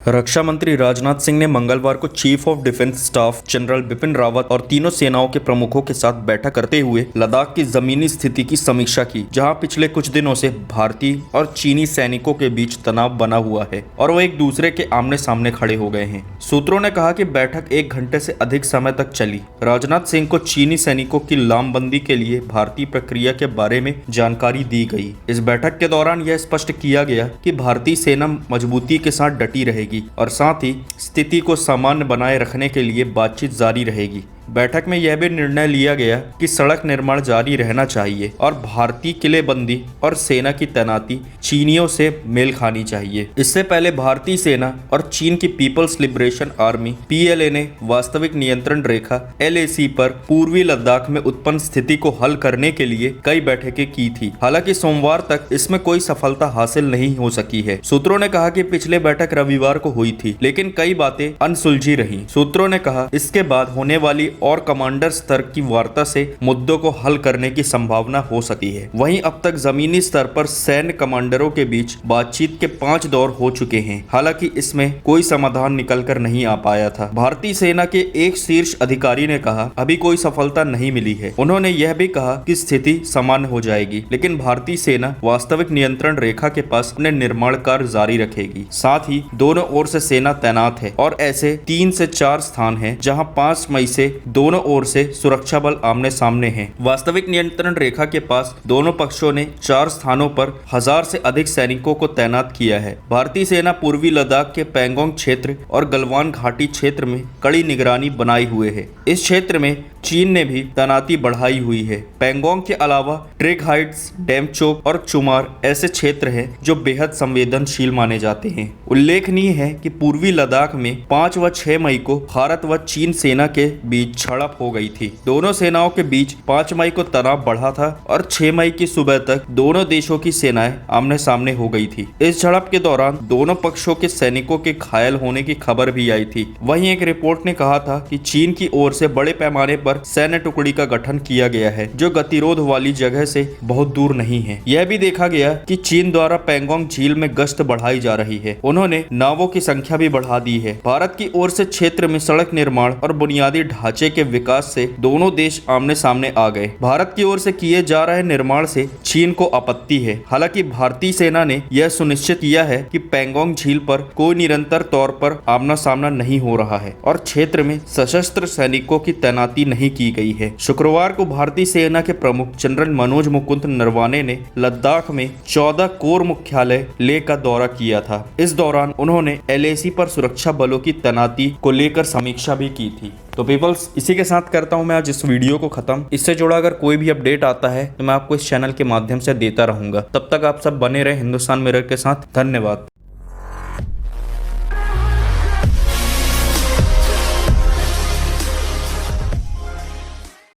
रक्षा मंत्री राजनाथ सिंह ने मंगलवार को chief of defence staff general Bipin Rawat और तीनों सेनाओं के प्रमुखों के साथ बैठक करते हुए लद्दाख की जमीनी स्थिति की समीक्षा की, जहां पिछले कुछ दिनों से भारतीय और चीनी सैनिकों के बीच तनाव बना हुआ है और वो एक दूसरे के आमने सामने खड़े हो गए हैं। सूत्रों ने कहा कि बैठक 1 घंटे से अधिक समय तक चली। राजनाथ सिंह को चीनी सैनिकों की लामबंदी के लिए भारतीय प्रक्रिया के बारे में जानकारी दी गई। इस बैठक के दौरान यह स्पष्ट किया गया कि भारतीय सेना मजबूती के साथ डटी रहेगी और साथ ही स्थिति को सामान्य बनाए रखने के लिए बातचीत जारी रहेगी। बैठक में यह भी निर्णय लिया गया कि सड़क निर्माण जारी रहना चाहिए और भारतीय किलेबंदी और सेना की तैनाती चीनियों से मेल खानी चाहिए। इससे पहले भारतीय सेना और चीन की पीपल्स लिबरेशन आर्मी PLA ने वास्तविक नियंत्रण रेखा LAC पर पूर्वी लद्दाख में उत्पन्न स्थिति को हल करने के लिए कई बैठकें की थी। हालांकि सोमवार तक इसमें कोई सफलता हासिल नहीं हो सकी है। सूत्रों ने कहा कि पिछले बैठक रविवार को हुई थी, लेकिन कई बातें अनसुलझी रहीं। सूत्रों ने कहा इसके बाद होने वाली और कमांडर स्तर की वार्ता से मुद्दों को हल करने की संभावना हो सकती है। वहीं अब तक जमीनी स्तर पर सैन्य कमांडरों के बीच बातचीत के 5 दौर हो चुके हैं। हालांकि इसमें कोई समाधान निकलकर नहीं आ पाया था। भारतीय सेना के एक शीर्ष अधिकारी ने कहा अभी कोई सफलता नहीं मिली है। उन्होंने यह भी कहा कि स्थिति सामान्य हो जाएगी, लेकिन भारतीय सेना वास्तविक नियंत्रण रेखा के पास अपने निर्माण कार्य जारी रखेगी। साथ ही दोनों ओर से सेना तैनात है और ऐसे 3 से 4 स्थान हैं जहां 5 मई से दोनों ओर से सुरक्षा बल आमने सामने हैं। वास्तविक नियंत्रण रेखा के पास दोनों पक्षों ने 4 स्थानों पर 1000 से अधिक सैनिकों को तैनात किया है। भारतीय सेना पूर्वी लद्दाख के पैंगोंग क्षेत्र और गलवान घाटी क्षेत्र में कड़ी निगरानी बनाए हुए है। इस क्षेत्र में चीन ने भी तैनाती बढ़ाई हुई है। पैंगोंग के अलावा ट्रेक हाइट्स, डेमचोक और चुमार ऐसे क्षेत्र हैं जो बेहद संवेदनशील माने जाते हैं। उल्लेखनीय है कि पूर्वी लद्दाख में 5 व 6 मई को भारत व चीन सेना के बीच झड़प हो गई थी। दोनों सेनाओं के बीच 5 मई को तनाव बढ़ा था और 6 मई की सुबह तक दोनों देशों की सेनाएं आमने सामने हो गई थी। इस झड़प के दौरान दोनों पक्षों के सैनिकों के घायल होने की खबर भी आई थी। वहीं एक रिपोर्ट ने कहा था कि चीन की ओर से बड़े पैमाने पर सैन्य टुकड़ी का गठन किया गया है, जो गतिरोध वाली जगह से बहुत दूर नहीं है। यह भी देखा गया कि चीन द्वारा पैंगोंग झील में गश्त बढ़ाई जा रही है। उन्होंने नावों की संख्या भी बढ़ा दी है। भारत की ओर से क्षेत्र में सड़क निर्माण और बुनियादी ढांचे के विकास से दोनों देश आमने सामने आ गए। भारत की ओर से किए जा रहे निर्माण से चीन को आपत्ति है। हालांकि भारतीय सेना ने यह सुनिश्चित किया है कि पैंगोंग झील पर कोई निरंतर तौर पर आमना सामना नहीं हो रहा है और क्षेत्र में सशस्त्र सैनिकों की तैनाती नहीं की गई है। शुक्रवार को भारतीय सेना के प्रमुख जनरल मनोज मुकुंद नरवाने ने लद्दाख में 14 कोर मुख्यालय लेह का दौरा किया था। इस दौरान उन्होंने LAC पर सुरक्षा बलों की तैनाती को लेकर समीक्षा भी की थी। तो पीपल्स, इसी के साथ करता हूं मैं आज इस वीडियो को खत्म। इससे जुड़ा अगर कोई भी अपडेट आता है तो मैं आपको इस चैनल के माध्यम से देता रहूंगा। तब तक आप सब बने रहे हिंदुस्तान मिरर के साथ। धन्यवाद।